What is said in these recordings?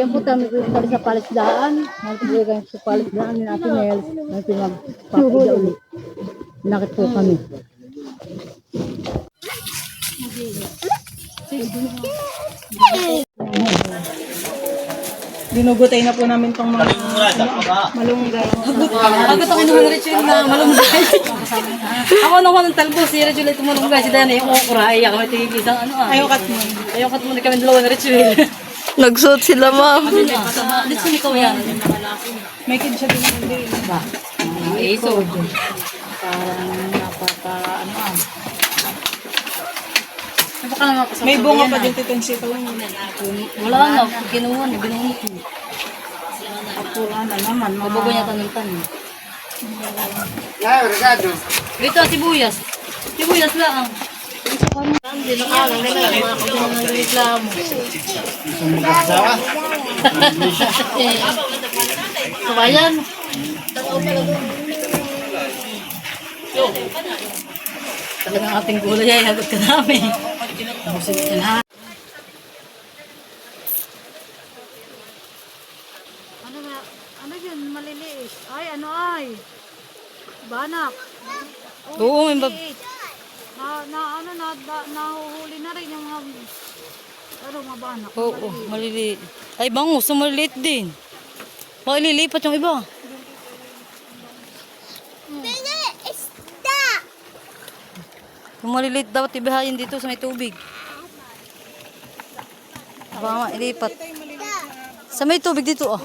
Yan po kami pala sa palisdaan. Nagpapagay kami sa palisdaan ni Ate Nels. Natin magpapagay ulit. Nakit po kami. Ginugutay na po namin tong mga malunggay. Bago ito kinuha na rin yung malunggay. Ako nung ng talbo, si Rachel ito malunggay. Si Dana yung okra. Ay, ako may tigil isang ano ah. Ayukat mo. Ayukat mo na kami dalawa na Rachel. Nagsuot sila, ma'am. Dito ikaw yan. May kid siya din hindi. Ba? Ay, so. Parang napaka ano ah. Napaka naman kasama. May bunga pa din titensito. Wala nga, kinuha niya, binunot niya. Kapula na naman. Mabago niya tanuntan niya. Dito, sibuyas. Sibuyas lang. Hindi na alam nila mga kung reklamo. Kabayan. Talagang ating gulay ay hagot ka namin. Busog ka na. Ano yun? Maliliit. Ay, ano ay? Banak. Oo, may Nahuhuli na rin yung mga mabanak. Oo, maliliit. Ay, bangus, maliliit din. Baka ililipat yung iba. Yung maliliit dapat ibihayin dito sa may tubig. Baka ilipat. Sa may tubig dito, oh.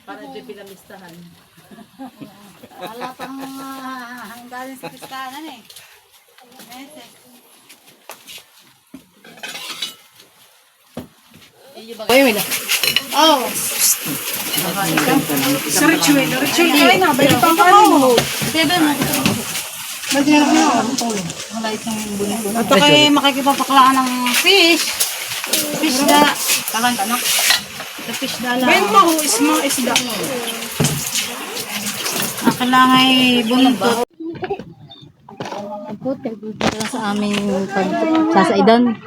Para dyan pinamistahan. Wala pang galing sa piskanan eh. Kayo may Oh. Sa ritual. Ritual kayo na. Balik pang kayo. Bebe mo. Balik na lang. Wala isang bunin-bunin. At kayo makikipapaklaan ng fish. Fish na. Kakan ka na. Sa fish dala. Bento ho is mga isda. Kailangan ay buntot. Puti. Sa aming sasaidan.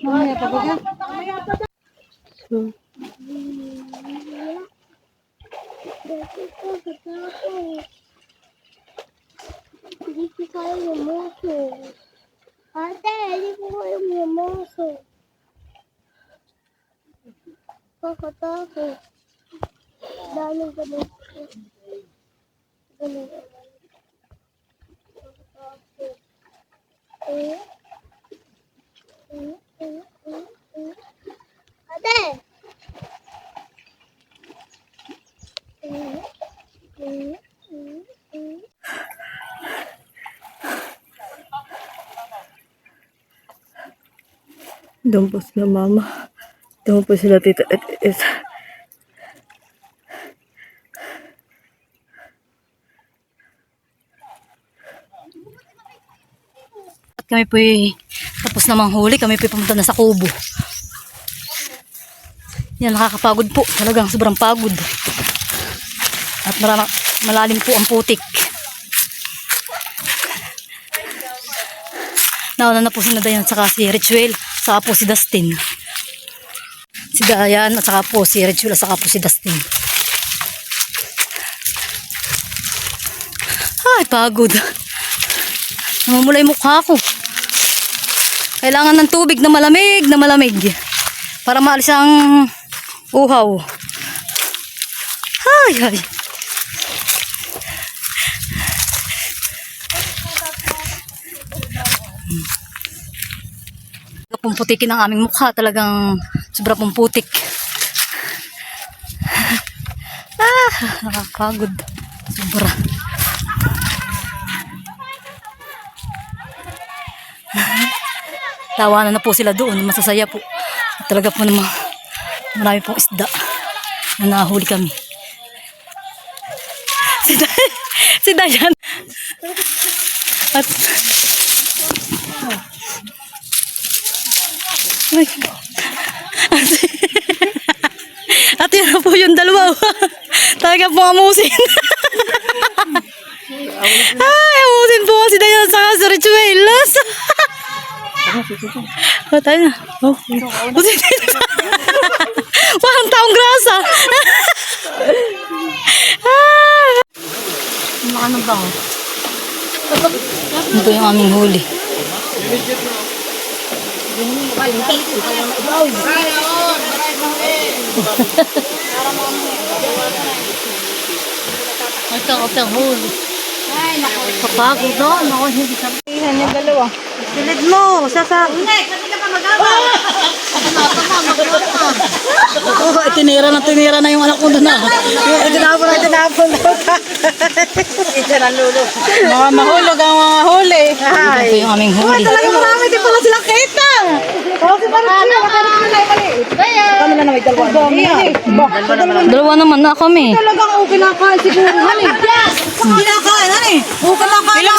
Mamaya pa ba? Hindi ko kaya lumoso. Ate, hindi ko kaya lumoso. Kakatakot. Dahil ganun. Ganun. Kakatakot. Ate! Doon po sila, mama. Doon po sila, tita. At kami po tapos na manghuli. Kami po pumunta na sa kubo. Yan, nakakapagod po. Talagang sobrang pagod. At malalim po ang putik. Nauna na po si Dayan at saka si Rituel. Saka po si Dustin. Si Dayan at saka po si Rituel at saka po si Dustin. Ay, pagod. Namumula yung mukha ko. Kailangan ng tubig na malamig. Para maalis ang uhaw. Ay. Pumputikin ang aming mukha. Talagang sobra pumputik. Nakakagod. Sobra. Tawanan na po sila doon. Masasaya po. Talaga po naman marami pong isda na nahuli kami. Si Dayan. At at yun na po yung dalawa. Talaga po amusin. Ay, amusin po si Dayan sa Rituelos. Oh, tayo na. Oh. Parang taong grasa. Ano ba? Ito yung aming huli. Ito ako sa huli. Kapagod doon. Ako hindi sa... Silid mo, sasa. Oh, tinira na yung anak ko doon na. Tinapon. Mga mahulog ang mga huli. Ito yung aming huli. Talaga marami din pala silang kita. Okay, parang kami na may dalawa. Dalawa naman na kami. Talagang okay na kain siguro. Kinakain, honey. Okay na kain.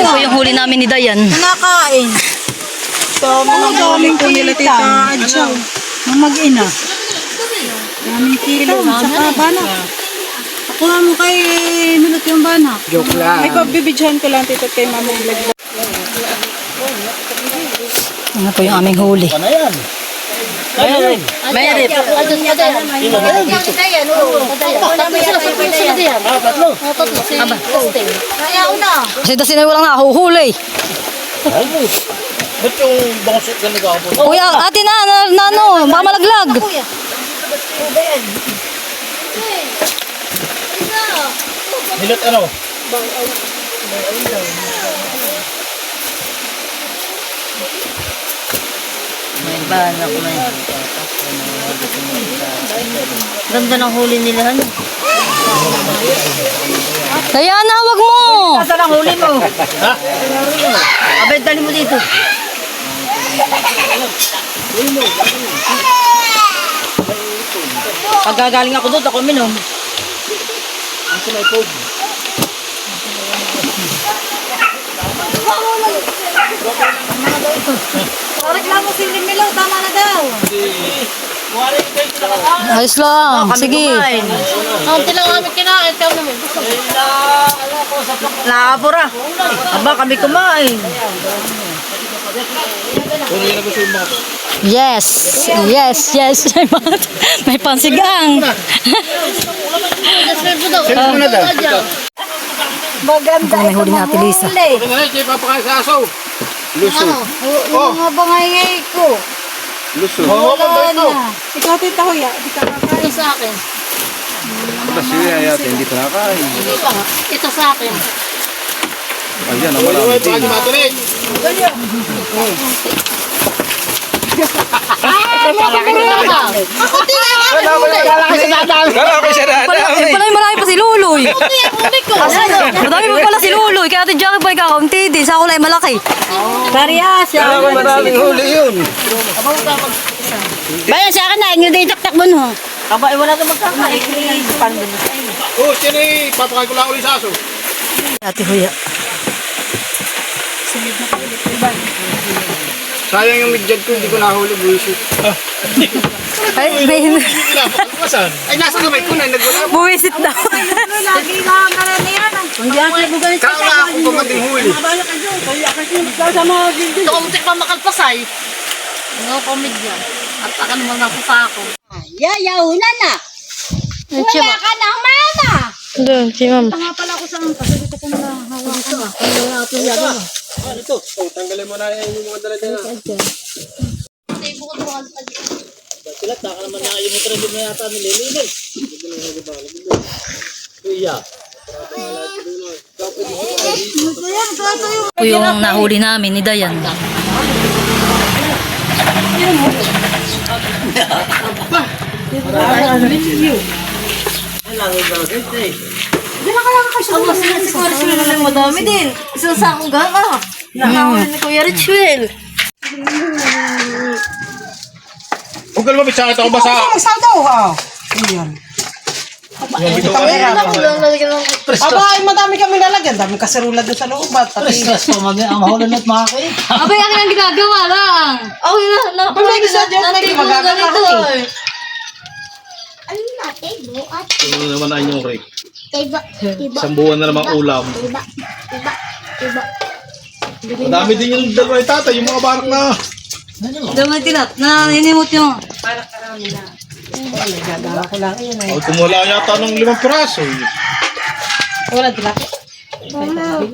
Ito yung huli namin ni Dayan. Kinakain. So, mga galing po nila tita Adjo. Mga mag-ina. Daming kilo. Saka banak. Ako mo kay Minot yung banak. Joke lang. Ay, pagbibidyohan ko lang tito kay Mama Vlog. Ano po yung aming huli? Ano yan? Mayroon. Tatlo. Kasi daw sinabi walang nahuhuli. Ay, ba't yung bangsit ka nag-aabot? Kuya, ate na ano, baka malaglag. Hilot ano? May banak na yun. Ganda ng huli nila. Ano? Diana, wag mo. Saan ang huli mo? Ha? Abay, dali mo dito. Pagkagaling ako doon, ako minom. Ang sinaipog. Reklamo si Milo, tama na daw. Ayos lang. Sige. Kaunti lang kami kinain, ikaw naman. Nakapura. Aba, kami kumain. Kung yan ang gusto yung mga... Yes. May pansigang. Sino muna daw? Ito may huli na Ate Lisa. Ano na yun? Papakain sa aso. Luso. Yung mga bangay ko. Luso. Oo, ito. Ikaw tita Hoya, di ka kakain. Ito sa akin. Kasi yan, hindi pa nakain. Hindi pa nga. Ito sa akin. Ayan, ang marami din. Pala marami pa si Luloy. Madami pa pala si Luloy. Kaya Ate Jackie pa ikakunti din. Sa kulay malaki. Maraming huli yun. Bayan sa akin na, yung itaktak mo no. Aba, wala ka magkakain. Oh, sino eh? Papakain ko lang ulit sa aso. Ate Huya. Sayang yung midyad ko, hindi ko nahuli. Buwisit. Ay, may Ay, nasa kamay ko na. Nagwala. buwisit daw. Kala ako pa mating huli. Ito kung mutik pa makalpasay. Ano komedya. At akan mo na sa ako. Yayaw na. Wala ka na mana. Doon, si Ma'am. Ito. Oh, tanggalin mo na yung mga dala dyan. Sila, taka naman na yung ito na yata nililinis. Iya. Ito yung nahuli namin ni Dayan. Madami din. Isang sakong ganga. Nakahuli ni Kuya Richwell. Huwag ka lumapit sa akin. Ako basa. Sa daw ha. Ayan. Aba, ay madami kami lalagyan. Dami kaserula doon sa loob. Pati. Abay, akin ang ginagawa lang. Okay na. Pamay sa dyan. Magagawa eh. Ano natin? Buat. Ano naman na inyong rake? Iba. Isang buwan na namang ulam. Iba. Madami din yung dalawa ni tatay, yung mga barak na. Dami tinat na inimot yung. Oh, tumula yata ng 5 piraso. Wala tilapia. Mama,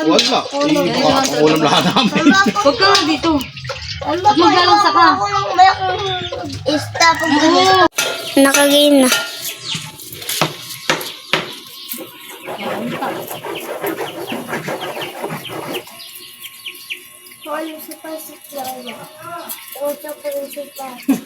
Wala. Baka ulam lahat namin. Huwag ka nga dito. maglalangsa ka. Ako lang may akong ista pag nakagain na. Walang si Pasik lang. Ocho pa rin si Pasik.